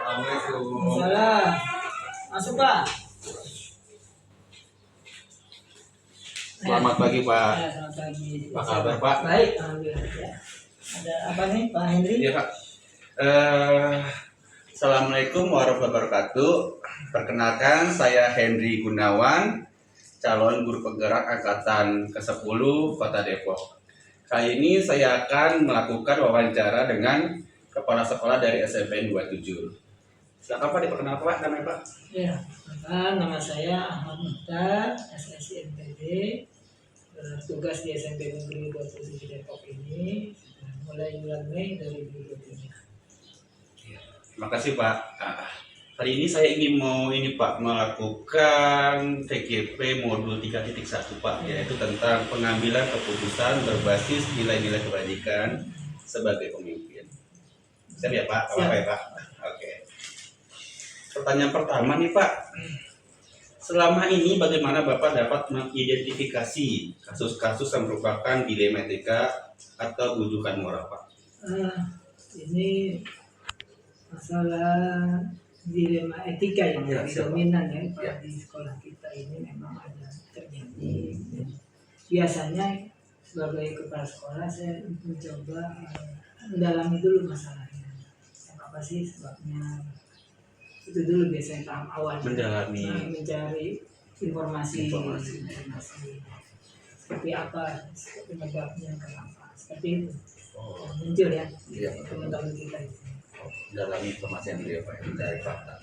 Assalamualaikum. Salam. Masuk Pak. Selamat pagi Pak. Selamat pagi. Apa kabar Pak? Baik, alhamdulillah. Ya. Ada apa nih Pak Henry? Iya Pak. Assalamualaikum warahmatullahi wabarakatuh. Perkenalkan saya Henry Gunawan, calon guru penggerak angkatan ke-10 Kota Depok. Kali ini saya akan melakukan wawancara dengan kepala sekolah dari SMP 27. Silakan Pak, diperkenalkan Pak, namanya Pak. Ya, nama saya Ahmad Muhtar, SSI NPD. Tugas di SMP Negeri 27 Depok ini mulai bulan Mei 2023. Terima kasih Pak. Hari ini saya ingin melakukan TGP modul 3.1 Pak, yaitu tentang pengambilan keputusan berbasis nilai-nilai kebajikan sebagai pemimpin. Siap ya Pak? Apa ya Pak? Oke. Pertanyaan pertama nih Pak. Selama ini bagaimana Bapak dapat mengidentifikasi kasus-kasus yang merupakan dilema etika atau bujukan moral Pak? Ini masalah dilema etika yang dominan ya di sekolah kita ini memang ada terjadi. Biasanya sebagai kepala sekolah saya mencoba mendalami dulu masalahnya, apa sih sebabnya, itu dulu biasanya tahap awal Mendalami, mencari informasi seperti apa penyebabnya, kenapa seperti itu muncul ya teman-teman kita itu. Dalam informasi yang dia Pak, dari fakta.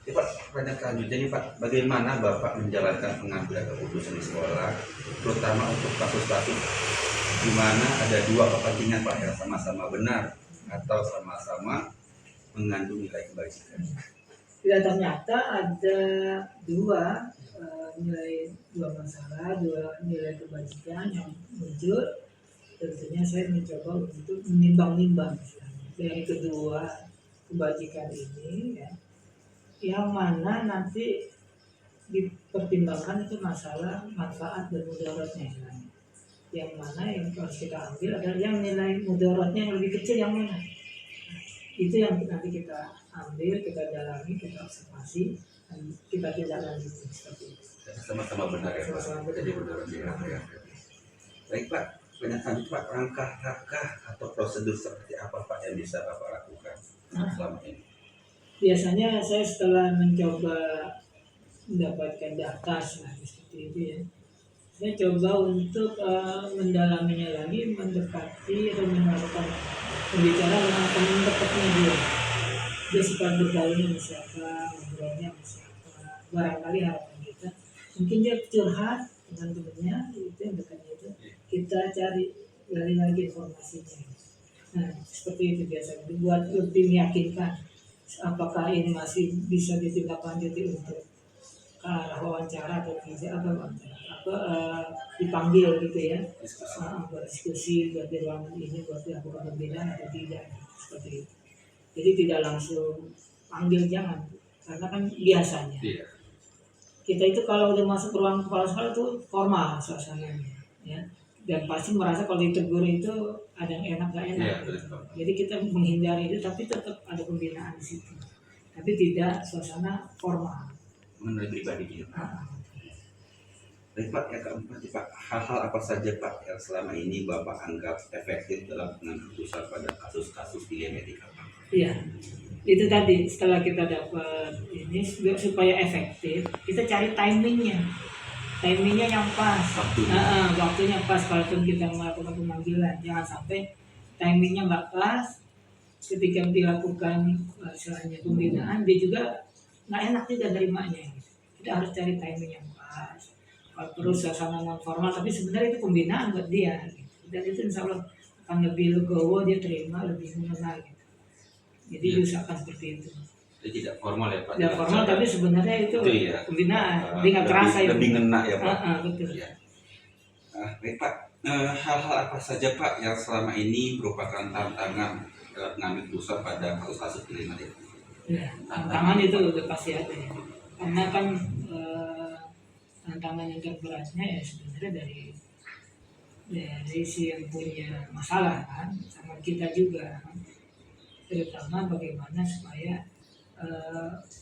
Jadi Pak, pertanyaan selanjutnya nih Pak, bagaimana Bapak menjalankan pengambilan keputusan di sekolah, terutama untuk kasus-kasus di mana ada dua kepentingan Pak yang sama-sama benar atau sama-sama mengandung nilai kebajikan? Ya, ternyata ada dua masalah, dua nilai kebajikan yang muncul. Tentunya saya mencoba untuk menimbang-nimbang dari kedua kebajikan ini ya, yang mana nanti dipertimbangkan itu masalah manfaat dan mudaratnya. Yang mana yang harus kita ambil adalah yang nilai mudaratnya yang lebih kecil yang mana. Itu yang nanti kita ambil, kita dalami, kita observasi, dan kita tidak lanjuti seperti itu. Sama-sama benar ya Pak. Sama-sama benar. Jadi benar ya. Baik Pak, lanjut Pak, langkah-langkah atau prosedur seperti apa Pak yang bisa Bapak lakukan selama ini? Biasanya saya setelah mencoba mendapatkan data seperti itu ya, saya coba untuk mendalaminya lagi, mendekati atau melakukan pembicaraan dengan teman dekatnya dia suka bergaul sama siapa, ngobrolnya sama siapa. Barangkali harapan kita mungkin dia curhat dengan temannya itu yang dekatnya itu, kita cari lagi informasinya. Nah seperti itu biasanya dibuat lebih meyakinkan apakah ini masih bisa ditindaklanjuti untuk ke arah wawancara atau tidak, dipanggil gitu ya, berdiskusi buat di ruangan ini buat dilakukan pembinaan atau tidak, seperti itu. Jadi tidak langsung panggil, jangan, karena kan biasanya kita itu kalau udah masuk ruang kepala sekolah itu formal suasananya ya, dan pasti merasa kalau ditegur itu ada yang enak gak enak jadi kita menghindari itu, tapi tetap ada pembinaan di situ, tapi tidak suasana formal mengenai pribadi gitu Pak. Baik Pak, yang keempat Pak, hal-hal apa saja Pak yang selama ini Bapak anggap efektif dalam pengambilan keputusan pada kasus-kasus dilema etika Pak? Iya, itu tadi setelah kita dapat ini supaya efektif, kita cari timingnya yang pas, waktunya pas. Kalaupun kita melakukan pemanggilan, jangan sampai timingnya nggak pas. Ketika dilakukan istilahnya pembinaan, dia juga nggak enak juga nerimanya. Kita harus cari timing yang pas. Kalau terus suasana non formal, tapi sebenarnya itu pembinaan buat dia. Dan itu insya Allah akan lebih legowo, dia terima, lebih mengenal. Jadi usahakan seperti itu. Jadi tidak formal ya Pak? Tidak formal, tapi sebenarnya itu ya, pembinaan. Jadi nggak terasa ya. Lebih ngena ya Pak? Betul. Ya. Baik Pak, hal-hal apa saja Pak yang selama ini merupakan tantangan dalam mengambil keputusan pada kasus-kasus dilema etika? Ya, tantangan itu udah pasti ada ya. Karena kan tantangan yang terberatnya ya sebenarnya dari si yang punya masalah kan, sama kita juga, terutama bagaimana supaya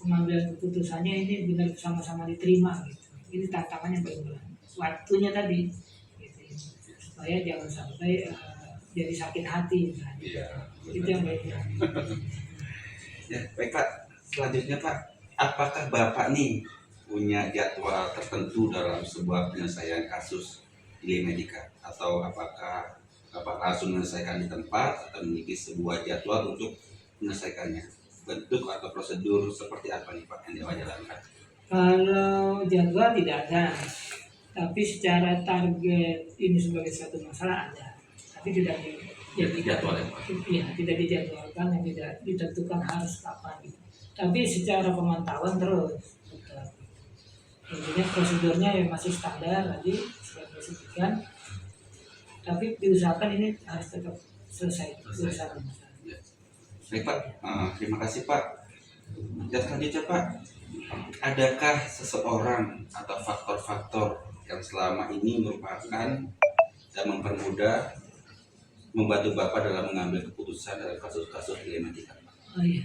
pengambilan keputusannya ini benar sama-sama diterima gitu. Ini tantangannya paling berat. Waktunya tadi gitu, ya. Supaya jangan sampai jadi sakit hati misalnya. Iya. Itu yang paling berat. Ya, baik Pak. Selanjutnya Pak, apakah Bapak nih punya jadwal tertentu dalam sebuah penyelesaian kasus di Medika, atau apakah Bapak langsung menyelesaikan di tempat atau memiliki sebuah jadwal untuk menyelesaikannya? Bentuk atau prosedur seperti apa nih Pak yang Bapak jalankan? Kalau jadwal tidak ada, tapi secara target ini sebagai satu masalah ada, tapi tidak Jadwal ya Pak? ya, tidak dijadwalkan dan tidak ditentukan harus kapan gitu. Tapi secara pemantauan terus tetap. Intinya prosedurnya ya masih standar tadi sudah disebutkan, tapi diusahakan ini harus tetap selesai. Ya. Baik Pak, terima kasih Pak. Dan selanjutnya Pak, adakah seseorang atau faktor-faktor yang selama ini merupakan dan mempermudah membantu Bapak dalam mengambil keputusan dalam kasus-kasus dilematika? Oh iya.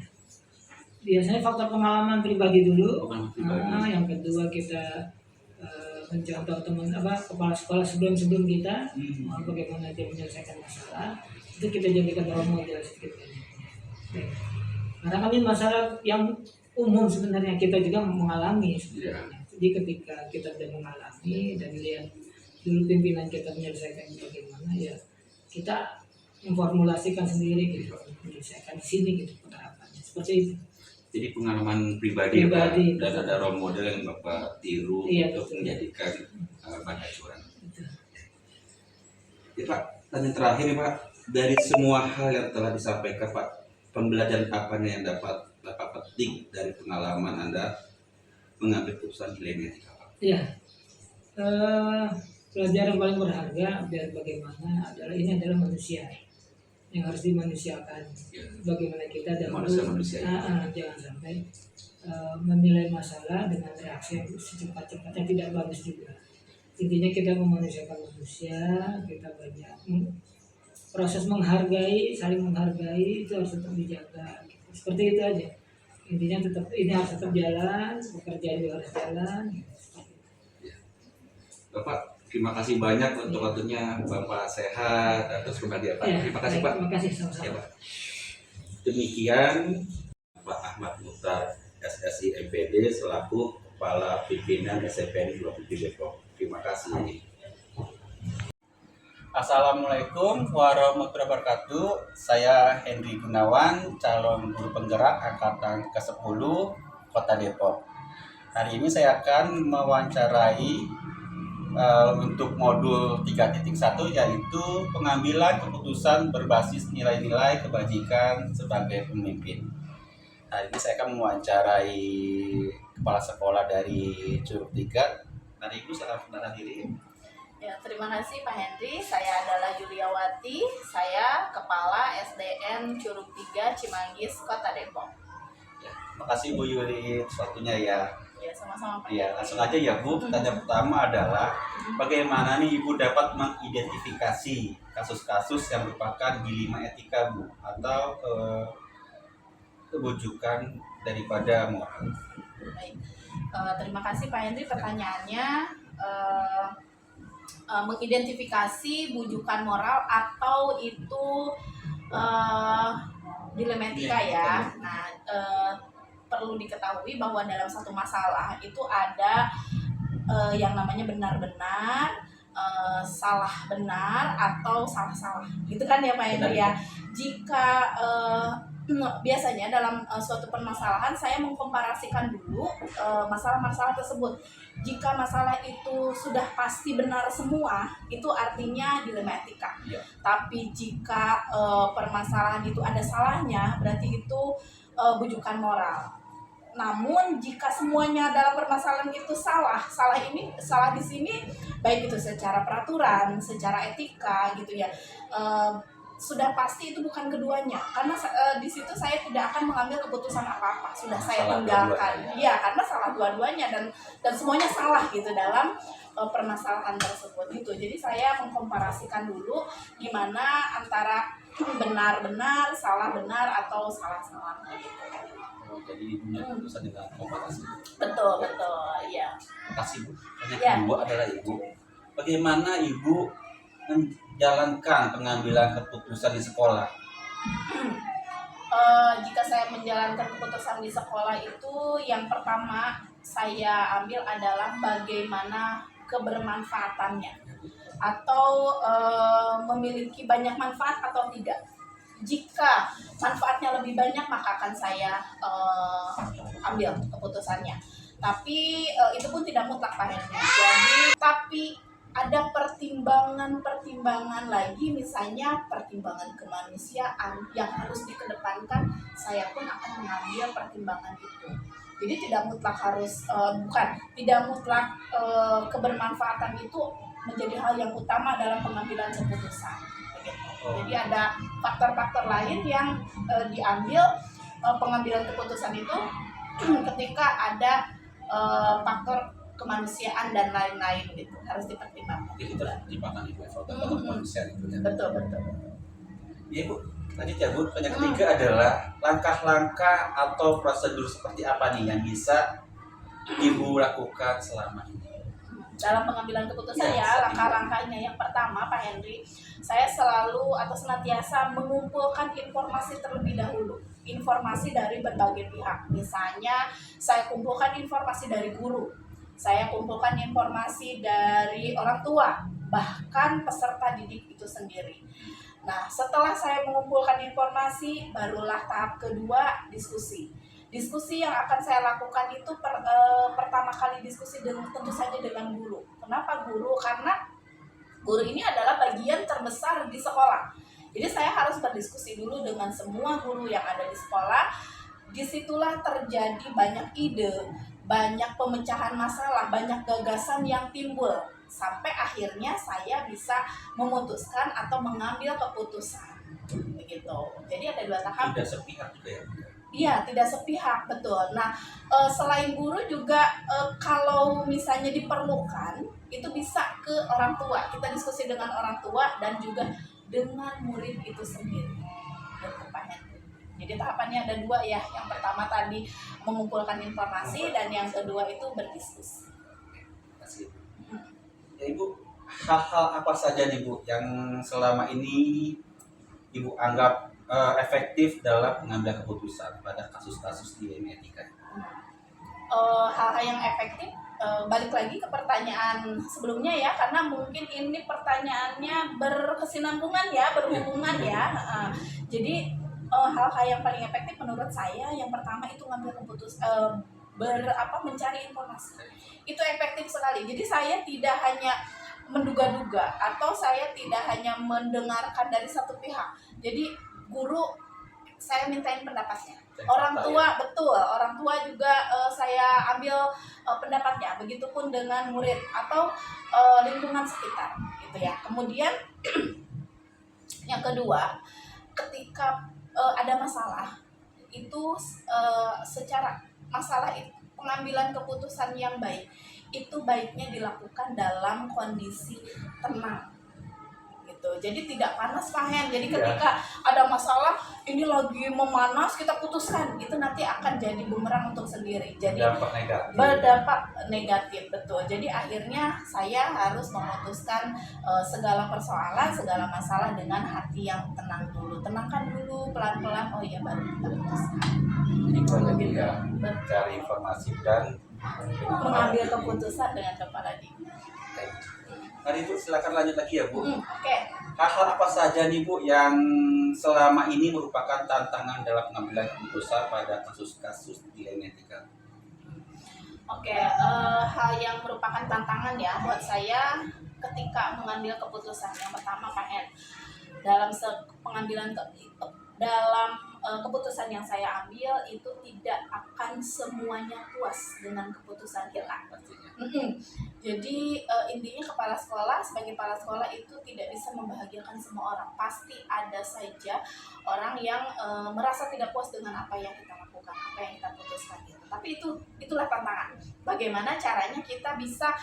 Biasanya faktor pengalaman pribadi dulu. Pengalaman pribadi. Yang kedua kita mencontoh kepala sekolah sebelum kita bagaimana dia menyelesaikan masalah, itu kita jadikan role model sedikit banyak. Karena kan ini masalah yang umum sebenarnya kita juga mengalami sebenarnya. Jadi ketika kita sudah mengalami dan lihat dulu pimpinan kita menyelesaikan bagaimana, ya kita memformulasikan sendiri gitu, menyelesaikan di sini gitu penerapannya seperti itu. Jadi pengalaman pribadi Pak, dan ada role model yang Bapak tiru untuk menjadikan bahan acuan. Ya Pak, dan yang terakhir Pak, dari semua hal yang telah disampaikan Pak, pembelajaran apa yang dapat Bapak petik dari pengalaman Anda mengambil keputusan dilematika Pak? Iya, pelajaran paling berharga biar bagaimana ini adalah manusia yang harus dimanusiakan. Bagaimana kita dahulu jangan sampai menilai masalah dengan reaksi yang secepat-cepatnya, tidak bagus juga. Intinya kita memanusiakan manusia, kita banyak proses menghargai, saling menghargai itu harus tetap dijaga. Seperti itu aja. Intinya tetap ini harus tetap jalan, pekerjaan juga harus jalan. Bapak, terima kasih banyak untuk waktunya. Bapak sehat dan terus berbahagia Pak. Terima kasih Pak. Terima kasih sama-sama. Ya, Pak. Demikian Pak Ahmad Mukhtar, SSI MPD selaku Kepala Pimpinan SPN 27 Depok. Terima kasih. Assalamualaikum warahmatullahi wabarakatuh. Saya Henry Gunawan, calon guru penggerak angkatan ke-10 Kota Depok. Hari ini saya akan mewawancarai untuk modul 3.1, yaitu pengambilan keputusan berbasis nilai-nilai kebajikan sebagai pemimpin. Hari ini saya akan mewawancarai kepala sekolah dari Curug 3. Hari Ibu, salam kenal diri. Ya, terima kasih Pak Henry. Saya adalah Juliawati. Saya Kepala SDN Curug 3 Cimanggis, Kota Depok. Ya, makasih Bu Yuli waktunya ya. Ya, sama-sama Pak. Ya, langsung aja ya Bu. Pertanyaan pertama adalah bagaimana nih Ibu dapat mengidentifikasi kasus-kasus yang merupakan dilema etika Bu, atau kebujukan daripada moral? Baik. Terima kasih Pak Henry pertanyaannya. Mengidentifikasi bujukan moral atau itu dilema etika ya. Nah, perlu diketahui bahwa dalam satu masalah itu ada yang namanya benar-benar, salah benar, atau salah-salah, gitu kan ya Pak Henry ya. Jika biasanya dalam suatu permasalahan saya mengkomparasikan dulu masalah-masalah tersebut. Jika masalah itu sudah pasti benar semua, itu artinya dilema etika. Tapi jika permasalahan itu ada salahnya, berarti itu bujukan moral. Namun jika semuanya dalam permasalahan itu salah di sini, baik itu secara peraturan, secara etika gitu ya, sudah pasti itu bukan keduanya, karena di situ saya tidak akan mengambil keputusan apa-apa, sudah saya tinggalkan. Iya, karena salah dua-duanya dan semuanya salah gitu dalam permasalahan tersebut itu. Jadi saya mengkomparasikan dulu gimana antara benar-benar, salah benar, atau salah-salah gitu. Oh, jadi punya keputusan dengan kompetensi. Betul, betul, ya. Makasih Bu. Yang Ya. kedua adalah Ibu, bagaimana Ibu menjalankan pengambilan keputusan di sekolah? Jika saya menjalankan keputusan di sekolah itu, yang pertama saya ambil adalah bagaimana kebermanfaatannya, atau memiliki banyak manfaat atau tidak. Jika manfaatnya lebih banyak, maka akan saya ambil keputusannya. Tapi itu pun tidak mutlak Pak Henry. Jadi, tapi ada pertimbangan-pertimbangan lagi, misalnya pertimbangan kemanusiaan yang harus dikedepankan, saya pun akan mengambil pertimbangan itu. Jadi tidak mutlak harus tidak mutlak kebermanfaatan itu menjadi hal yang utama dalam pengambilan keputusan. Begitu. Jadi ada faktor-faktor lain yang diambil pengambilan keputusan itu ketika ada faktor kemanusiaan dan lain-lain gitu, harus dipertimbangkan. Jadi kita pertimbangkan Ibu faktor kemanusiaan itu ya. Betul. Iya Bu, lanjut ya Bu. Yang ketiga adalah langkah-langkah atau prosedur seperti apa nih yang bisa Ibu lakukan selama ini? Dalam pengambilan keputusan Ya, langkah-langkahnya yang pertama Pak Henry, saya selalu atau senantiasa mengumpulkan informasi terlebih dahulu, informasi dari berbagai pihak. Misalnya saya kumpulkan informasi dari guru, saya kumpulkan informasi dari orang tua, bahkan peserta didik itu sendiri. Nah, setelah saya mengumpulkan informasi, barulah tahap kedua, diskusi. Diskusi yang akan saya lakukan itu pertama kali diskusi tentu saja dengan guru. Kenapa guru? Karena guru ini adalah bagian terbesar di sekolah. Jadi saya harus berdiskusi dulu dengan semua guru yang ada di sekolah. Disitulah terjadi banyak ide, banyak pemecahan masalah, banyak gagasan yang timbul. Sampai akhirnya saya bisa memutuskan atau mengambil keputusan. Begitu. Jadi ada dua tahap. Tidak sepihak juga ya? Iya, tidak sepihak, betul. Nah, selain guru juga kalau misalnya diperlukan, itu bisa ke orang tua. Kita diskusi dengan orang tua dan juga dengan murid itu sendiri. Jadi tahapannya ada dua ya. Yang pertama tadi mengumpulkan informasi, dan yang kedua itu berdiskusi. Terima kasih. Ya Ibu, hal-hal apa saja nih Bu yang selama ini Ibu anggap efektif dalam pengambilan keputusan pada kasus-kasus di etika? Hal-hal yang efektif, balik lagi ke pertanyaan sebelumnya ya, karena mungkin ini pertanyaannya berkesinambungan ya, berhubungan ya. Jadi hal-hal yang paling efektif menurut saya, yang pertama itu ngambil keputusan, mencari informasi. Itu efektif sekali. Jadi saya tidak hanya menduga-duga, atau saya tidak hanya mendengarkan dari satu pihak. Jadi guru saya mintain pendapatnya, orang tua betul, orang tua juga saya ambil pendapatnya. Begitupun dengan murid atau lingkungan sekitar gitu ya. Kemudian yang kedua, ketika ada masalah itu secara masalah itu, pengambilan keputusan yang baik itu baiknya dilakukan dalam kondisi tenang gitu. Jadi tidak panas Pak Hen. Jadi ketika ada masalah ini lagi memanas, kita putuskan, itu nanti akan jadi bumerang untuk sendiri. Jadi berdampak negatif, betul. Jadi akhirnya saya harus memutuskan segala persoalan, segala masalah dengan hati yang tenang dulu. Tenangkan dulu pelan-pelan, oh iya baru kita putuskan. Jadi kalau dia mencari informasi dan mengambil keputusan dengan kepala dingin. Mari Bu, silakan lanjut lagi ya Bu. Oke. Hal-hal apa saja nih Bu yang selama ini merupakan tantangan dalam pengambilan keputusan pada kasus-kasus di etika? Oke, hal yang merupakan tantangan ya buat saya ketika mengambil keputusan. Yang pertama Pak N, dalam pengambilan keputusan yang saya ambil itu tidak akan semuanya puas dengan keputusan kita. Jadi intinya sebagai kepala sekolah itu tidak bisa membahagiakan semua orang. Pasti ada saja orang yang merasa tidak puas dengan apa yang kita lakukan, apa yang kita putuskan gitu. Tapi itulah tantangan. Bagaimana caranya kita bisa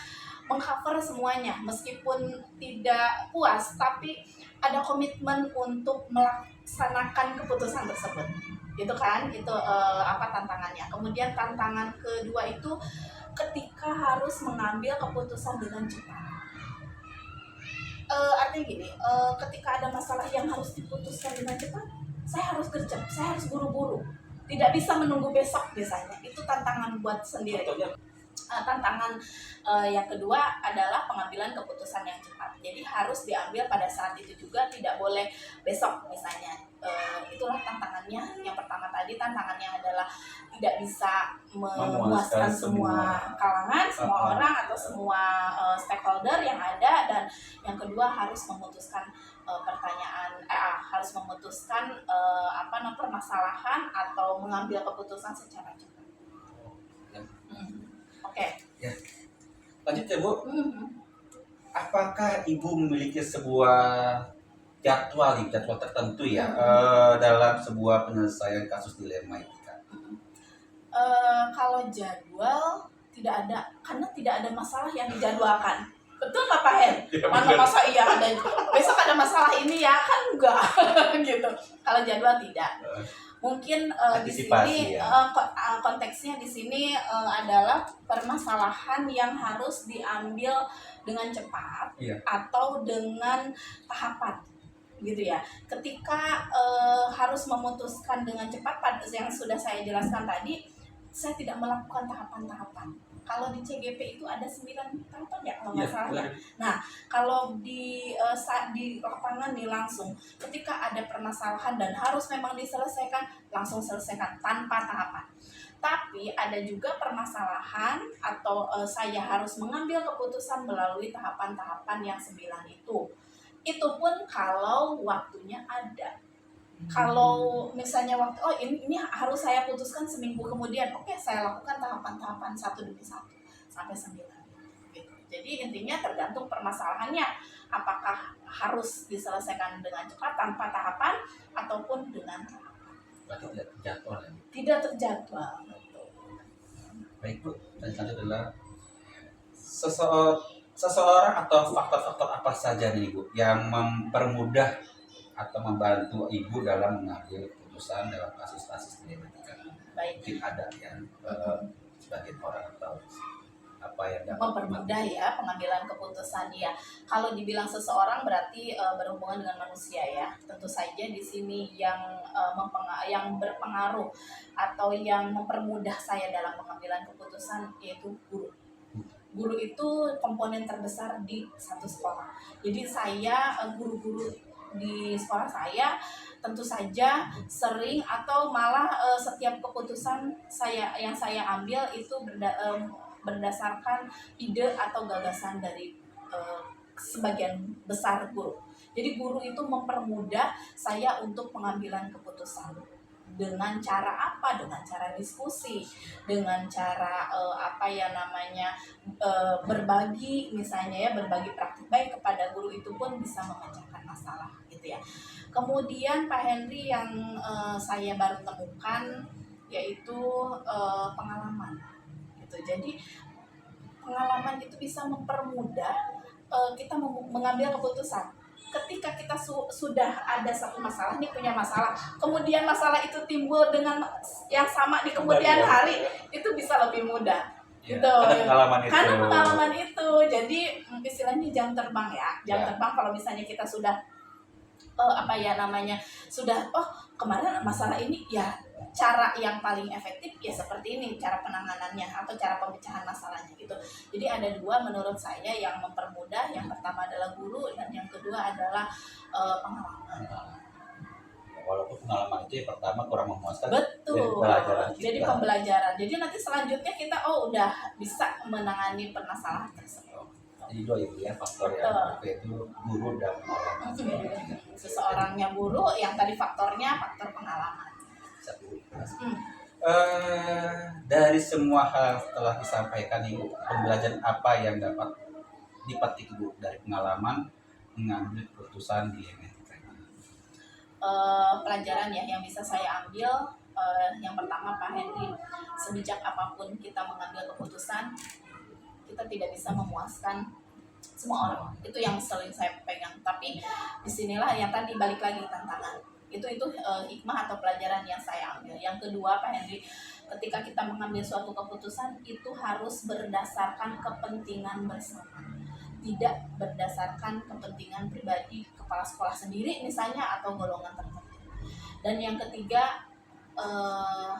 mengcover semuanya, meskipun tidak puas tapi ada komitmen untuk melaksanakan keputusan tersebut. Itu kan, itu tantangannya. Kemudian tantangan kedua itu ketika harus mengambil keputusan dengan cepat. Artinya gini, ketika ada masalah yang harus diputuskan dengan cepat, saya harus gercep, saya harus buru-buru, tidak bisa menunggu besok biasanya. Itu tantangan buat sendiri. Tantangan yang kedua adalah pengambilan keputusan yang cepat. Jadi harus diambil pada saat itu juga, tidak boleh besok misalnya. Itulah tantangannya. Yang pertama tadi tantangannya adalah tidak bisa memuaskan semua kalangan, semua orang atau semua stakeholder yang ada, dan yang kedua harus memutuskan harus memutuskan permasalahan atau mengambil keputusan secara cepat. Oke. Ya. Lanjut ya Bu. Apakah Ibu memiliki sebuah jadwal tertentu ya dalam sebuah penyelesaian kasus dilema etika? Kalau jadwal tidak ada, karena tidak ada masalah yang dijadwalkan. Betul nggak Pak Hen? Mana masa iya ada besok ada masalah ini ya, kan enggak gitu. Kalau jadwal tidak. Mungkin di sini konteksnya di sini adalah permasalahan yang harus diambil dengan cepat atau dengan tahapan, gitu ya. Ketika harus memutuskan dengan cepat, yang sudah saya jelaskan tadi, saya tidak melakukan tahapan-tahapan. Kalau di CGP itu ada 9 tahapan ya kalau nggak salah ya. Nah, kalau di lapangan nih langsung, ketika ada permasalahan dan harus memang diselesaikan, langsung selesaikan tanpa tahapan. Tapi ada juga permasalahan atau saya harus mengambil keputusan melalui tahapan-tahapan yang 9 itu. Itu pun kalau waktunya ada. Kalau misalnya ini harus saya putuskan seminggu kemudian, oke, saya lakukan tahapan-tahapan satu demi satu sampai 9 gitu. Jadi intinya tergantung permasalahannya, apakah harus diselesaikan dengan cepat tanpa tahapan ataupun dengan tahapan. Berarti tidak terjadwal ya? Tidak terjadwal. Baik Bu, dan selanjutnya adalah seseorang atau faktor-faktor apa saja nih Bu yang mempermudah atau membantu Ibu dalam mengambil keputusan dalam kasus-kasus dilema etika? Baik. Mungkin ada yang sebagian orang atau apa yang dapat mempermudah ya pengambilan keputusan ya. Kalau dibilang seseorang berarti berhubungan dengan manusia ya. Tentu saja di sini yang berpengaruh atau yang mempermudah saya dalam pengambilan keputusan yaitu guru. Guru itu komponen terbesar di satu sekolah. Jadi saya guru-guru di sekolah saya tentu saja sering atau malah setiap keputusan yang saya ambil itu berdasarkan ide atau gagasan dari sebagian besar guru. Jadi guru itu mempermudah saya untuk pengambilan keputusan. Dengan cara apa? Dengan cara diskusi, dengan cara berbagi, misalnya ya, berbagi praktik baik kepada guru, itu pun bisa memecahkan masalah gitu ya. Kemudian Pak Henry yang saya baru temukan yaitu pengalaman gitu. Jadi pengalaman itu bisa mempermudah kita mengambil keputusan. Ketika kita sudah ada satu masalah, nih punya masalah, kemudian masalah itu timbul dengan yang sama di kemudian hari, itu bisa lebih mudah. Ya, gitu. Karena pengalaman itu. Jadi istilahnya jam terbang ya. Terbang kalau misalnya kita sudah sudah kemarin masalah ini ya, cara yang paling efektif ya seperti ini cara penanganannya atau cara pemecahan masalahnya gitu. Jadi ada dua menurut saya yang mempermudah. Yang pertama adalah guru dan yang kedua adalah pengalaman. Walaupun pengalaman itu yang pertama kurang memuaskan. Betul. Jadi pembelajaran. Jadi nanti selanjutnya kita udah bisa menangani permasalahan tersebut. Jadi dua itu ya faktor yang yaitu guru dan pengalaman. Seseorangnya guru, yang tadi faktornya faktor pengalaman. Dari semua hal telah disampaikan Ibu, pembelajaran apa yang dapat dipetik Ibu dari pengalaman mengambil keputusan di etika? Pelajaran ya yang bisa saya ambil, yang pertama Pak Henry, sebijak apapun kita mengambil keputusan, kita tidak bisa memuaskan semua orang. Itu yang sering saya pegang. Tapi disinilah yang tadi balik lagi tantangan. Itu hikmah atau pelajaran yang saya ambil. Yang kedua, Pak Henry, ketika kita mengambil suatu keputusan itu harus berdasarkan kepentingan bersama, tidak berdasarkan kepentingan pribadi kepala sekolah sendiri misalnya atau golongan tertentu. Dan yang ketiga,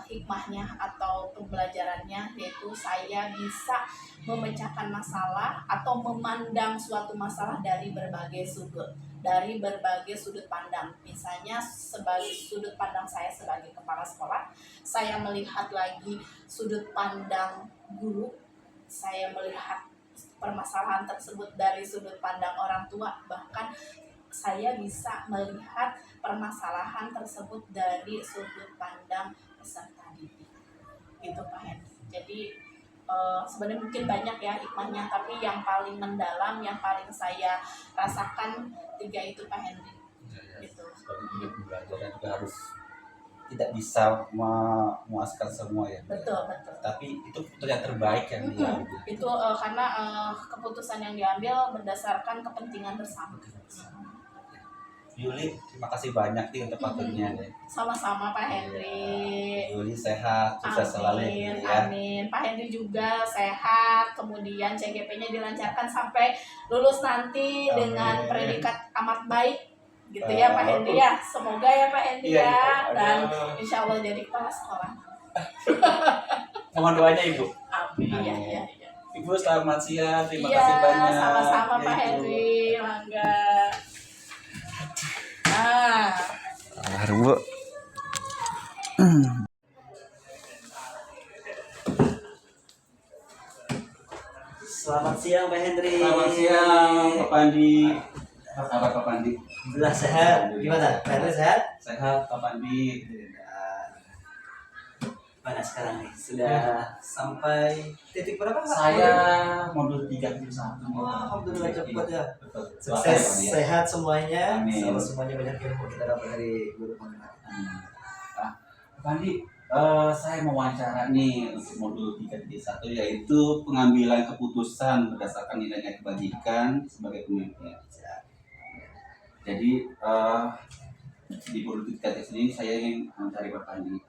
hikmahnya atau pembelajarannya yaitu saya bisa memecahkan masalah atau memandang suatu masalah dari berbagai sudut pandang. Misalnya sebagai sudut pandang saya sebagai kepala sekolah, saya melihat lagi sudut pandang guru, saya melihat permasalahan tersebut dari sudut pandang orang tua, bahkan saya bisa melihat permasalahan tersebut dari sudut pandang peserta didik. Gitu Pak Henry. Jadi sebenarnya mungkin banyak ya hikmahnya, tapi yang paling mendalam, yang paling saya rasakan 3 itu Pak Henry. Gitu. Sebagai pembelajaran juga harus tidak bisa memuaskan semua ya. Betul. Tapi itu keputusan yang terbaik yang diambil. Itu karena keputusan yang diambil berdasarkan kepentingan bersama. Yuli, terima kasih banyak nih untuk waktunya deh. Sama-sama Pak Henry. Yuli sehat, sukses selalu ya. Amin. Pak Henry juga sehat, kemudian CGP-nya dilancarkan sampai lulus nanti dengan predikat amat baik, gitu ya Pak Henry ya. Semoga ya Pak Henry ya, dan insya Allah jadi kepala sekolah. Mohon doanya Ibu. Amin. Iya. Ibu selamat siang, terima kasih banyak. Sama-sama Ya, Pak Ibu. Henry, mangga. Bu. Selamat siang Pak Henry. Selamat siang Pak Pandi. Apa kabar Pak Pandi? Alhamdulillah sehat. Gimana? Pak Henry sehat? Sehat Pak Pandi. Mana sekarang nih? Sudah sampai titik berapa Pak? Saya modul 3 1. Alhamdulillah cepat ya. Betul. Sukses, sehat semuanya. Amin. Sama semuanya banyak ilmu kita dapat dari guru pengajar. Pak Pandi, saya mau wawancara nih untuk modul 3.1 yaitu pengambilan keputusan berdasarkan nilai kebajikan sebagai pemimpin. Jadi di modul 3.1 ini saya ingin mencari Pak Pandi.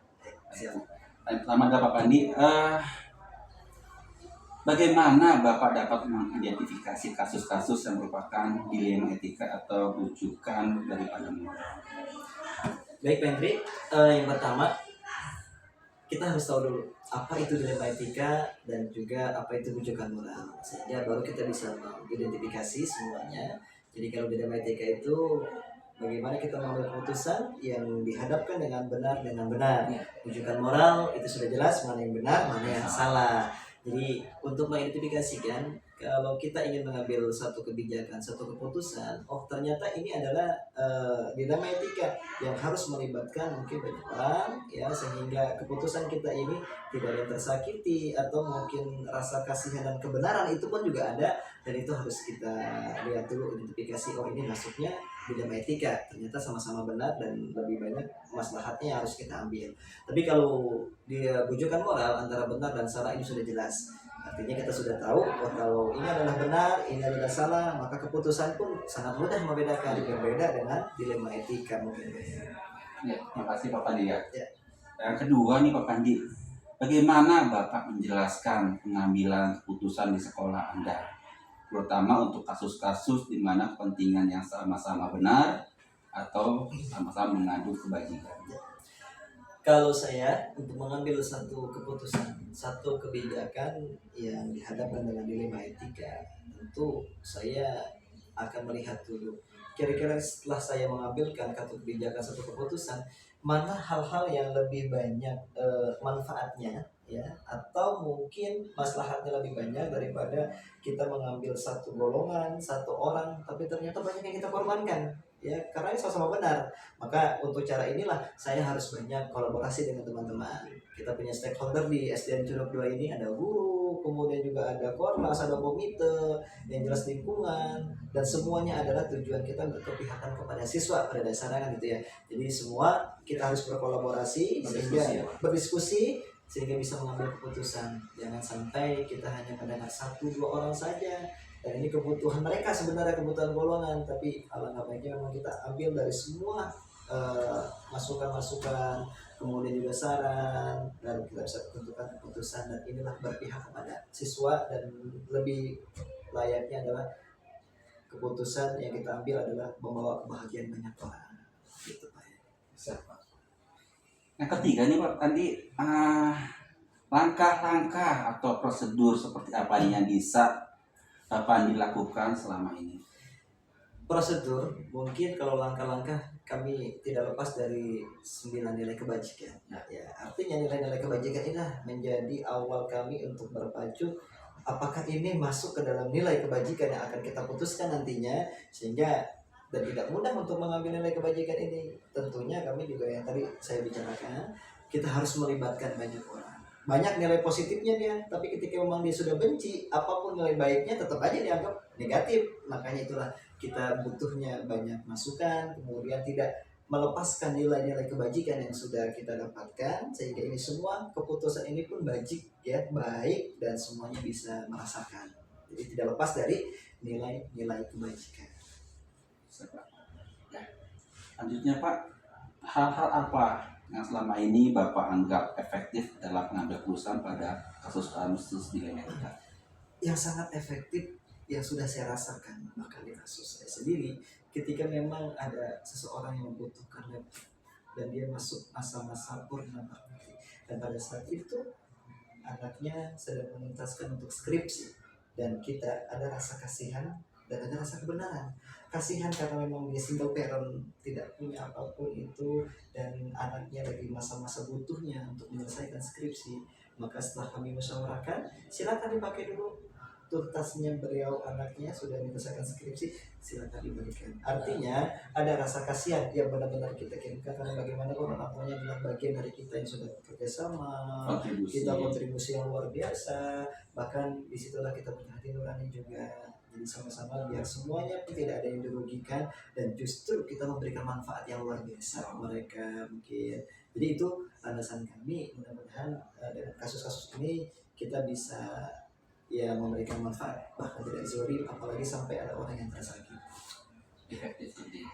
Siap. Yang pertama adalah Pak Pandi, bagaimana Bapak dapat mengidentifikasi kasus-kasus yang merupakan dilema etika atau rujukan daripada moral? Baik Pak Henry, yang pertama kita harus tahu dulu apa itu dilema etika dan juga apa itu rujukan moral, sehingga baru kita bisa mengidentifikasi semuanya. Jadi kalau dilema etika itu bagaimana kita mengambil keputusan yang dihadapkan dengan benar. Rujukan moral itu sudah jelas mana yang benar, mana yang salah. Jadi untuk mengidentifikasikan kalau kita ingin mengambil satu kebijakan, satu keputusan, oh ternyata ini adalah dilema etika yang harus melibatkan mungkin banyak orang, ya, sehingga keputusan kita ini tidak ada yang tersakiti atau mungkin rasa kasihan dan kebenaran itu pun juga ada, dan itu harus kita lihat dulu, identifikasi, oh ini masuknya dilema etika, ternyata sama-sama benar dan lebih banyak maslahatnya yang harus kita ambil. Tapi kalau dia bujukan moral antara benar dan salah ini sudah jelas. Artinya kita sudah tahu bahwa kalau ini adalah benar, ini adalah salah, maka keputusan pun sangat mudah membedakan, berbeda dengan dilema etika mungkin. Ya, terima kasih Pak Pandi ya. Ya. Yang kedua nih Pak Pandi, bagaimana Bapak menjelaskan pengambilan keputusan di sekolah Anda, terutama untuk kasus-kasus di mana kepentingan yang sama-sama benar atau sama-sama mengandung kebajikan? Kalau saya untuk mengambil satu keputusan, satu kebijakan yang dihadapkan dengan dilema etika, tentu saya akan melihat dulu kira-kira setelah saya mengambilkan satu kebijakan, satu keputusan, mana hal-hal yang lebih banyak manfaatnya, ya, atau mungkin maslahatnya lebih banyak daripada kita mengambil satu golongan, satu orang, tapi ternyata banyak yang kita korbankan. Ya, karena ini sama-sama benar. Maka untuk cara inilah saya harus banyak kolaborasi dengan teman-teman. Kita punya stakeholder di SDN Curug 2 ini, ada guru, kemudian juga ada korlas, ada komite, yang jelas lingkungan, dan semuanya adalah tujuan kita berkepihakan kepada siswa pada dasarnya kan gitu ya. Jadi semua kita harus berkolaborasi, sehingga berdiskusi sehingga bisa mengambil keputusan. Jangan sampai kita hanya mendengar satu dua orang saja, dan ini kebutuhan mereka sebenarnya, kebutuhan golongan, tapi alangkah baiknya memang kita ambil dari semua masukan-masukan, kemudian juga saran, dan kita bisa tentukan keputusan, dan inilah berpihak kepada siswa, dan lebih layaknya adalah keputusan yang kita ambil adalah membawa kebahagiaan banyak orang gitu Pak. Bisa, Pak. Yang ketiga nih Pak, tadi langkah-langkah atau prosedur seperti apa nih yang bisa Bapak dilakukan selama ini? Prosedur mungkin kalau langkah-langkah kami tidak lepas dari 9 nilai kebajikan. Ya, artinya nilai-nilai kebajikan inilah menjadi awal kami untuk berpacu apakah ini masuk ke dalam nilai kebajikan yang akan kita putuskan nantinya, sehingga dan tidak mudah untuk mengambil nilai kebajikan ini. Tentunya kami juga yang tadi saya bicarakan, kita harus melibatkan banyak orang. Banyak nilai positifnya dia, tapi ketika memang dia sudah benci, apapun nilai baiknya tetap aja dianggap negatif. Makanya itulah kita butuhnya banyak masukan, kemudian tidak melepaskan nilai-nilai kebajikan yang sudah kita dapatkan, sehingga ini semua keputusan ini pun bajik ya, baik, dan semuanya bisa merasakan. Jadi tidak lepas dari nilai-nilai kebajikan. Ya. Selanjutnya Pak, hal-hal apa yang selama ini Bapak anggap efektif dalam mengambil keputusan pada kasus-kasus dilema etika? Yang sangat efektif yang sudah saya rasakan bahkan di kasus saya sendiri, ketika memang ada seseorang yang membutuhkan laptop dan dia masuk masa-masa purna bakti, dan pada saat itu anaknya sedang menuntaskan untuk skripsi, dan kita ada rasa kasihan dan ada rasa kebenaran. Kasihan karena memang dia single parent, tidak punya apapun itu, dan anaknya lagi masa-masa butuhnya untuk menyelesaikan skripsi. Maka setelah kami musyawarahkan, silakan dipakai dulu tuntasnya beliau, anaknya sudah menyelesaikan skripsi, silakan diberikan. Artinya ada rasa kasihan yang benar-benar kita kirimkan, karena bagaimanapun orang tuanya adalah bagian dari kita yang sudah bekerja sama, kita kontribusi yang luar biasa, bahkan disitulah kita punya hati nurani juga. Jadi sama-sama biar semuanya pun tidak ada yang dirugikan, dan justru kita memberikan manfaat yang luar biasa mereka mungkin. Jadi itu alasan kami, mudah-mudahan dengan kasus-kasus ini kita bisa ya memberikan manfaat, bahkan tidak zolim, apalagi sampai ada orang yang tersakiti. Efektif jadi.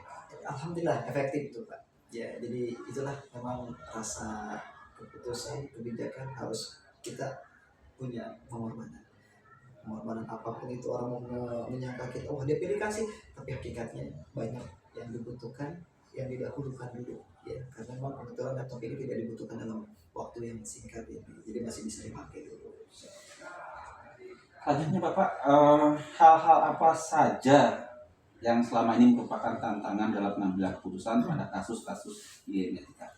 Alhamdulillah efektif itu Pak. Ya, jadi itulah memang rasa keputusan kebijakan harus kita punya pengorbanan. Pengorbanan apapun itu, orang menyangka kita, oh dia pilih kasih, tapi hakikatnya banyak yang dibutuhkan, yang didahulukan dulu. Ya, karena memang kebetulan laptop ini tidak dibutuhkan dalam waktu yang singkat ini, jadi masih bisa dipakai dulu. Selanjutnya Bapak, hal-hal apa saja yang selama ini merupakan tantangan dalam pengambilan keputusan pada kasus-kasus dilema etika?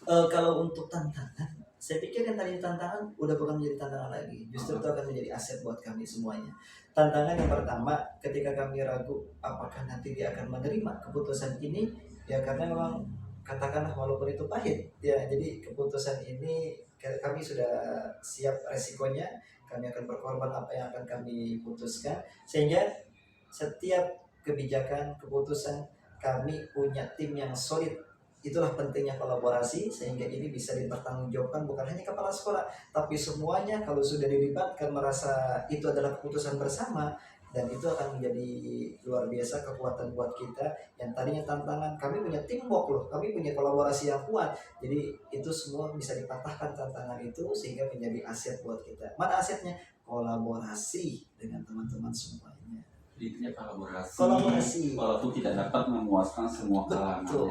Kalau untuk tantangan, saya pikir yang tadi tantangan udah bukan menjadi tantangan lagi, justru itu akan menjadi aset buat kami semuanya. Tantangan yang pertama, ketika kami ragu apakah nanti dia akan menerima keputusan ini, ya karena memang katakanlah walaupun itu pahit, ya jadi keputusan ini kami sudah siap resikonya, kami akan berkorban apa yang akan kami putuskan, sehingga setiap kebijakan, keputusan kami punya tim yang solid. Itulah pentingnya kolaborasi, sehingga ini bisa dipertanggungjawabkan bukan hanya kepala sekolah, tapi semuanya kalau sudah dilibatkan merasa itu adalah keputusan bersama, dan itu akan menjadi luar biasa kekuatan buat kita. Yang tadinya tantangan, kami punya teamwork loh, kami punya kolaborasi yang kuat, jadi itu semua bisa dipatahkan tantangan itu, sehingga menjadi aset buat kita. Mana asetnya? Kolaborasi dengan teman-teman semuanya. Intinya kolaborasi. Kolaborasi. Walaupun tidak dapat memuaskan semua kalangan. Betul.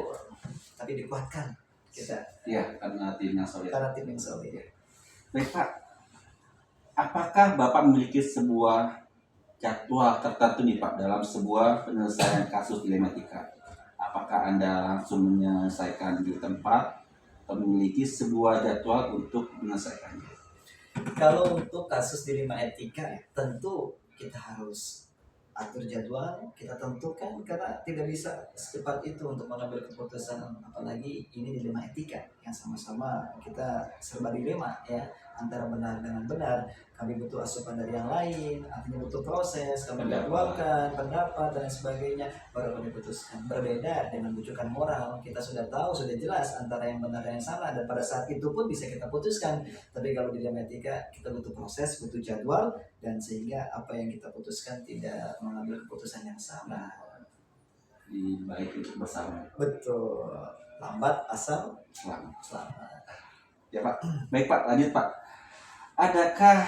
Tapi dikuatkan kita. Ya, karena tim yang solid. Karena tim yang solid. Baik Pak, apakah Bapak memiliki sebuah jadwal tertentu nih Pak dalam sebuah penyelesaian kasus dilema etika? Apakah Anda langsung menyelesaikan di tempat atau memiliki sebuah jadwal untuk menyelesaikannya? Kalau untuk kasus dilema etika, tentu kita harus atur jadwal, kita tentukan, karena tidak bisa secepat itu untuk mengambil keputusan, apalagi ini dilema etika yang sama-sama kita serba dilema ya, antara benar dengan benar. Kami butuh asupan dari yang lain, artinya butuh proses, kami Pendapat. jadwalkan pendapat dan sebagainya, baru kami putuskan. Berbeda dengan bujukan moral, kita sudah tahu, sudah jelas antara yang benar dan yang salah, dan pada saat itu pun bisa kita putuskan. Tapi kalau di dalam etika kita butuh proses, butuh jadwal, dan sehingga apa yang kita putuskan tidak mengambil keputusan yang salah. Di baik itu bersama. Betul, lambat asal Selamat. selamat. Ya Pak. Baik Pak, lanjut Pak. Adakah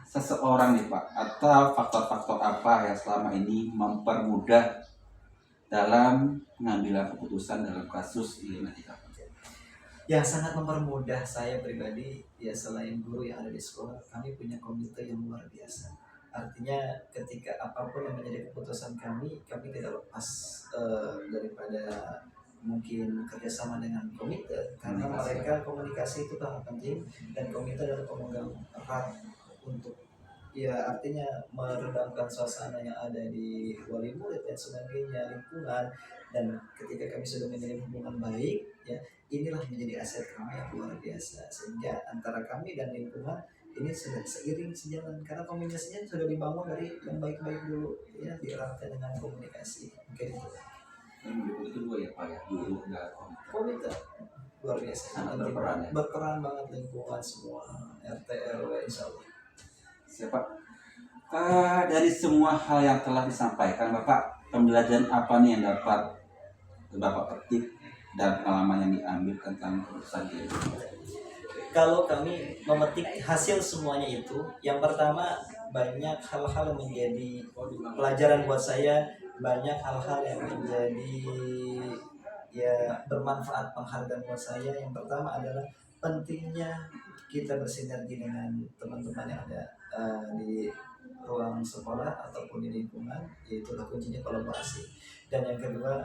seseorang nih Pak, atau faktor-faktor apa yang selama ini mempermudah dalam pengambilan keputusan dalam kasus dilematika? Yang sangat mempermudah saya pribadi, ya selain guru yang ada di sekolah, kami punya komite yang luar biasa. Artinya ketika apapun yang menjadi keputusan kami tidak lepas daripada mungkin kerjasama dengan komite, karena mereka komunikasi itu sangat penting, dan komite adalah pemegang erat untuk ya artinya meredamkan suasana yang ada di wali murid dan sebagainya, lingkungan. Dan ketika kami sudah menjalin hubungan baik, ya inilah menjadi aset kami yang luar biasa, sehingga antara kami dan lingkungan ini sudah seiring sejalan, karena komunikasinya sudah dibangun dari yang baik-baik dulu, ya dieratkan dengan komunikasi. Mungkin itu Yang berikut itu dua ya Pak ya, guru dan komite. komite luar biasa, Sangat penting. berperan ya. Berperan banget lingkungan semua, RT RW insya Allah. Siapa? Dari semua hal yang telah disampaikan Bapak, pembelajaran apa nih yang dapat Bapak petik dan pengalaman yang diambil tentang keputusan ini? Kalau kami memetik hasil semuanya itu, yang pertama banyak hal-hal yang menjadi pelajaran buat saya, banyak hal-hal yang menjadi ya bermanfaat, penghargaan buat saya. Yang pertama adalah pentingnya kita bersinergi dengan teman-teman yang ada di ruang sekolah ataupun di lingkungan, yaitu kuncinya kolaborasi. Dan yang kedua,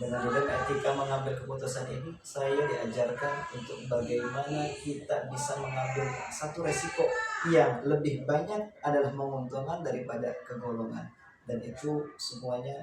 dengan dalam etika mengambil keputusan ini, saya diajarkan untuk bagaimana kita bisa mengambil satu resiko yang lebih banyak adalah menguntungkan daripada kegolongan. Dan itu semuanya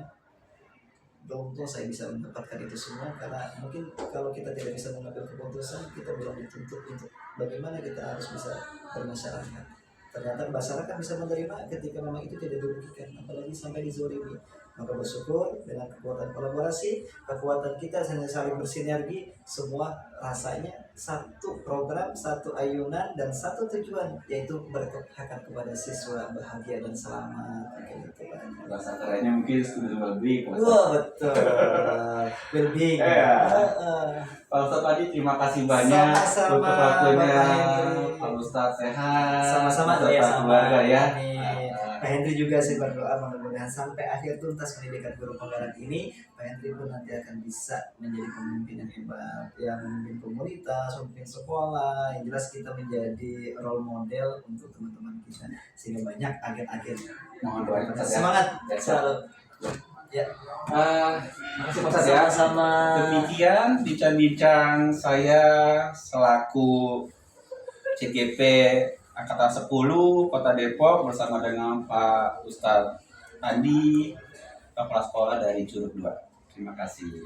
beruntung saya bisa mendapatkan itu semua, karena mungkin kalau kita tidak bisa mengambil keputusan, kita belum dituntut untuk bagaimana kita harus bisa bermasyarakat. Ternyata masyarakat bisa menerima ketika memang itu tidak dirugikan, apalagi sampai dizolimi. Maka bersyukur dengan kekuatan kolaborasi, kekuatan kita saling bersinergi, semua rasanya satu program, satu ayunan, dan satu tujuan, yaitu berkehakan kepada siswa bahagia dan selamat. Gitu, Bahasa kerennya mungkin studi lebih. wah betul, well-being. Iya. Pak Ustadz tadi terima kasih banyak Sama-sama, untuk waktunya. Bapak Hendri. Pak Ustadz sehat. Sama-sama beserta ya, sama keluarga ya. Amin. Pak Hendri juga sih berdoa mudah-mudahan sampai akhir tuntas pendidikan guru penggarap ini, Pak Hendri pun nanti akan bisa menjadi pemimpin yang hebat, yang memimpin komunitas, memimpin sekolah. Yang jelas kita menjadi role model untuk teman-teman kita, sehingga banyak agen-agen. Mohon doanya Pak Ustadz ya. Semangat Ya, selalu. Ya, Makasih Pak Ustadz ya. sama-sama. Demikian bincang-bincang saya selaku CGP Angkatan 10 Kota Depok bersama dengan Pak Ustadz Andi, Kepala Sekolah dari Curug 2. Terima kasih.